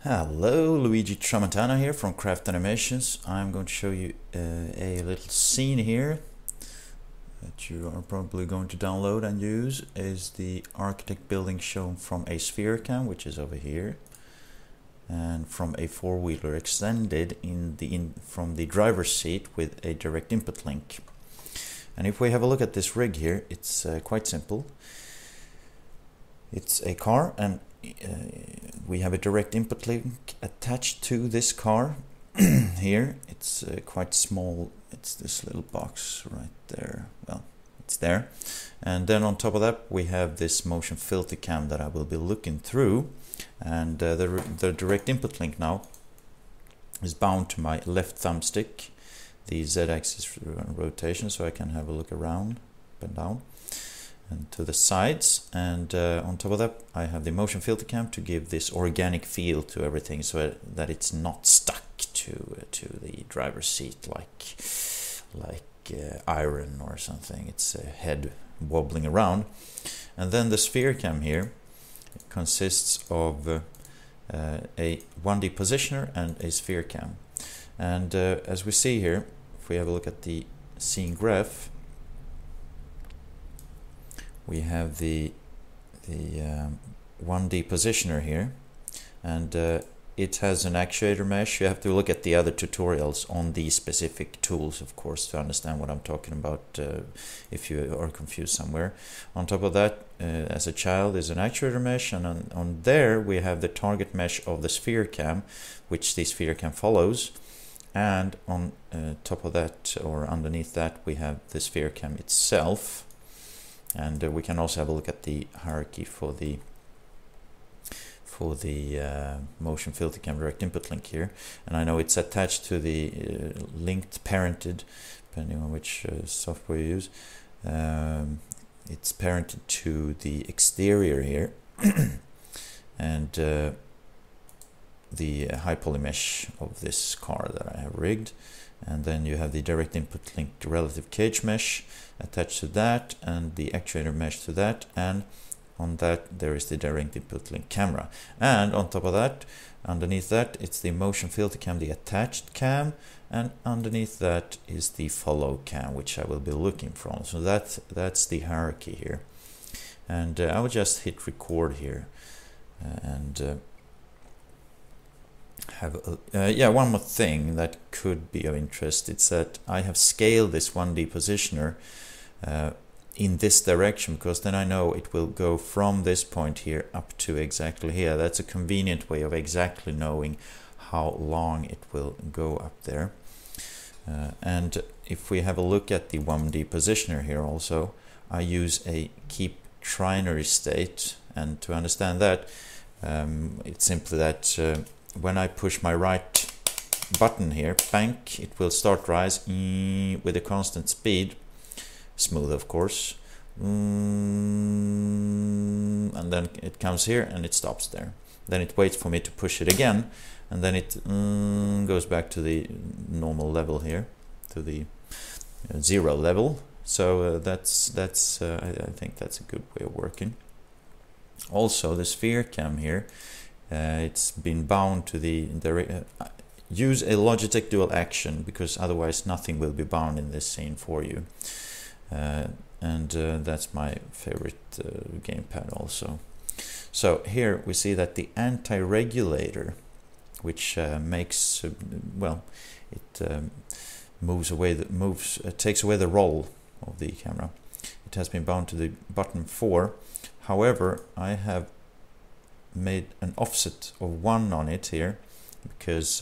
Hello, Luigi Tramontana here from Craft Animations. I'm going to show you a little scene here that you are probably going to download and use. Is the architect building shown from a SphereCam, which is over here, and from a four-wheeler extended from the driver's seat with a direct input link. And if we have a look at this rig here, it's quite simple. It's a car, and we have a direct input link attached to this car. Here it's quite small. It's this little box right there. Well, it's there. And then on top of that we have this motion filter cam that I will be looking through, and the direct input link now is bound to my left thumbstick, the z-axis rotation, so I can have a look around up and down and to the sides. And on top of that I have the motion filter cam to give this organic feel to everything, so that it's not stuck to the driver's seat like iron or something. It's a head wobbling around. And then the SphereCam here consists of a 1D positioner and a SphereCam. And as we see here, if we have a look at the scene graph, we have the 1D positioner here, and it has an actuator mesh. You have to look at the other tutorials on these specific tools, of course, to understand what I'm talking about if you are confused somewhere. On top of that, as a child, is an actuator mesh, and on there we have the target mesh of the SphereCam, which the SphereCam follows. And on top of that, or underneath that, we have the SphereCam itself. And we can also have a look at the hierarchy for the motion filter cam direct input link here. And I know it's attached to the linked parented, depending on which software you use. It's parented to the exterior here and the high poly mesh of this car that I have rigged. And then you have the direct input link relative cage mesh attached to that, and the actuator mesh to that, and on that there is the direct input link camera. And on top of that, underneath that, it's the motion filter cam, the attached cam, and underneath that is the follow cam, which I will be looking from. So that's the hierarchy here. And I will just hit record here and have one more thing that could be of interest. It's that I have scaled this 1D positioner in this direction, because then I know it will go from this point here up to exactly here. That's a convenient way of exactly knowing how long it will go up there. And if we have a look at the 1D positioner here also, I use a keep trinary state, and to understand that, it's simply that when I push my right button here, bank, it will start rise with a constant speed, smooth of course, and then it comes here and it stops there. Then it waits for me to push it again, and then it goes back to the normal level here, to the 0 level. So that's I think that's a good way of working. Also, the SphereCam here, it's been bound to the use a Logitech dual action, because otherwise nothing will be bound in this scene for you. And that's my favorite gamepad also. So here we see that the anti-regulator, which makes it takes away the roll of the camera. It has been bound to the button 4. However, I have made an offset of 1 on it here, because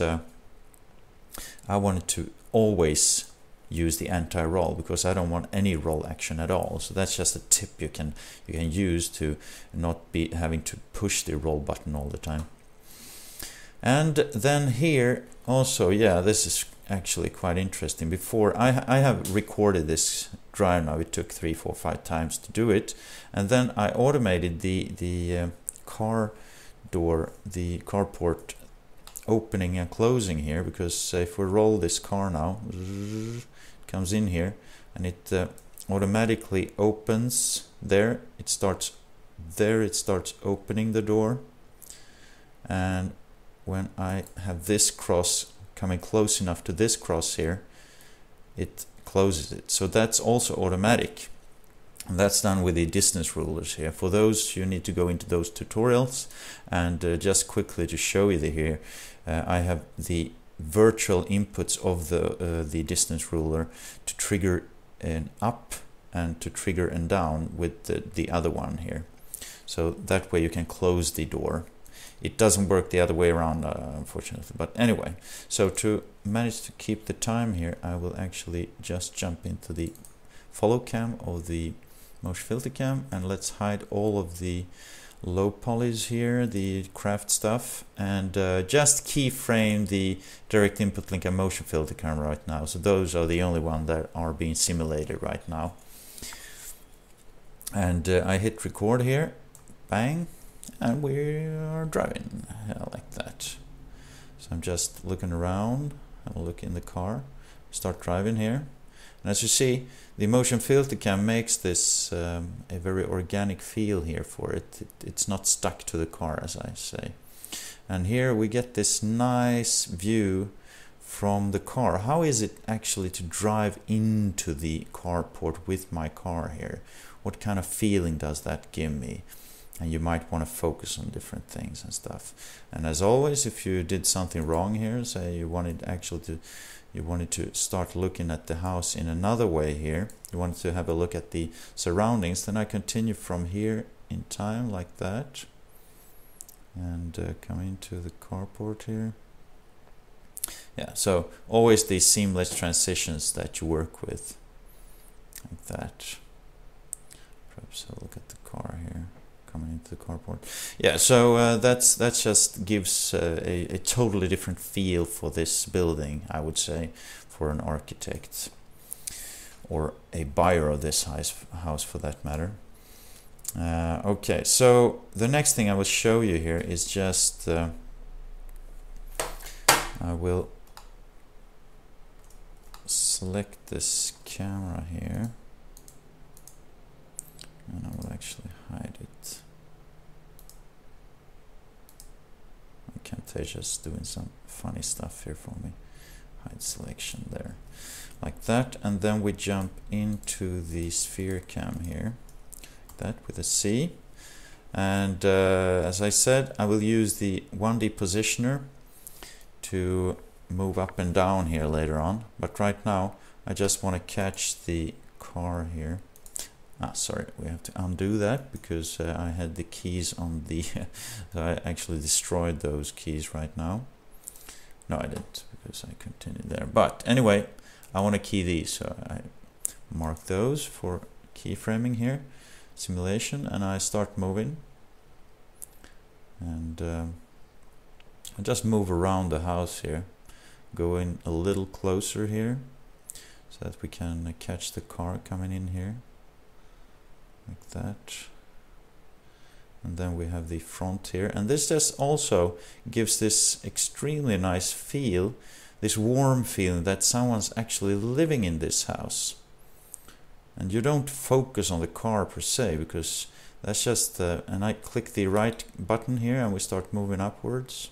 I wanted to always use the anti-roll, because I don't want any roll action at all. So that's just a tip you can use to not be having to push the roll button all the time. And then here also, this is actually quite interesting. Before I have recorded this drive now. It took 3, 4, 5 times to do it, and then I automated the car door, the carport opening and closing here, because if we roll this car now, it comes in here and it automatically opens there. It starts opening the door, and when I have this cross coming close enough to this cross here, it closes it. So that's also automatic. And that's done with the distance rulers here. For those, you need to go into those tutorials. And just quickly to show you here, I have the virtual inputs of the distance ruler to trigger an up and to trigger and down with the other one here. So that way you can close the door. It doesn't work the other way around, unfortunately. But anyway, so to manage to keep the time here, I will actually just jump into the follow cam of the motion filter cam, and let's hide all of the low polys here, the craft stuff, and just keyframe the direct input link and motion filter cam right now. So those are the only ones that are being simulated right now. And I hit record here, bang, and we are driving like that. So I'm just looking around, have a look in the car, start driving here. And as you see, the motion filter cam makes this a very organic feel here for it. It's not stuck to the car, as I say. And here we get this nice view from the car. How is it actually to drive into the carport with my car here? What kind of feeling does that give me? And you might want to focus on different things and stuff. And as always, if you did something wrong here, say you wanted to start looking at the house in another way here, you wanted to have a look at the surroundings, then I continue from here in time like that, and come into the carport here. Yeah, so always these seamless transitions that you work with, like that. Perhaps I'll look at the car here, coming into the carport. Yeah, so that just gives a totally different feel for this building, I would say, for an architect or a buyer of this house for that matter. Okay, so the next thing I will show you here is just I will select this camera here, and I will actually hide it. Camtasia's doing some funny stuff here for me. Hide selection there, like that, and then we jump into the SphereCam here, like that with a C. And as I said, I will use the 1D positioner to move up and down here later on, but right now I just want to catch the car here. Sorry, we have to undo that because I had the keys on the so I actually destroyed those keys right now. No, I didn't, because I continued there. But anyway, I want to key these, so I mark those for keyframing here, simulation, and I start moving. And I just move around the house here, go in a little closer here, so that we can catch the car coming in here, like that. And then we have the front here, and this just also gives this extremely nice feel, this warm feeling that someone's actually living in this house. And you don't focus on the car per se, because that's just and I click the right button here and we start moving upwards,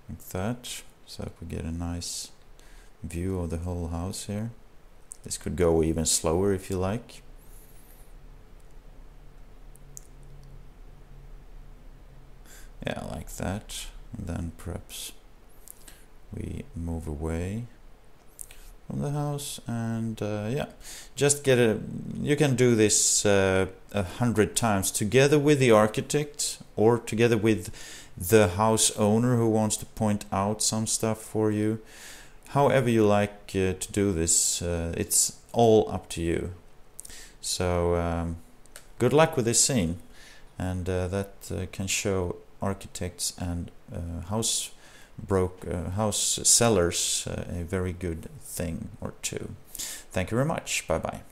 like that, so that we get a nice view of the whole house here. This could go even slower if you like. Yeah, like that. And then perhaps we move away from the house, and yeah, just get a, you can do this 100 times together with the architect or together with the house owner who wants to point out some stuff for you. However you like to do this, it's all up to you. So good luck with this scene, and that can show architects and house sellers a very good thing or two. Thank you very much. Bye bye.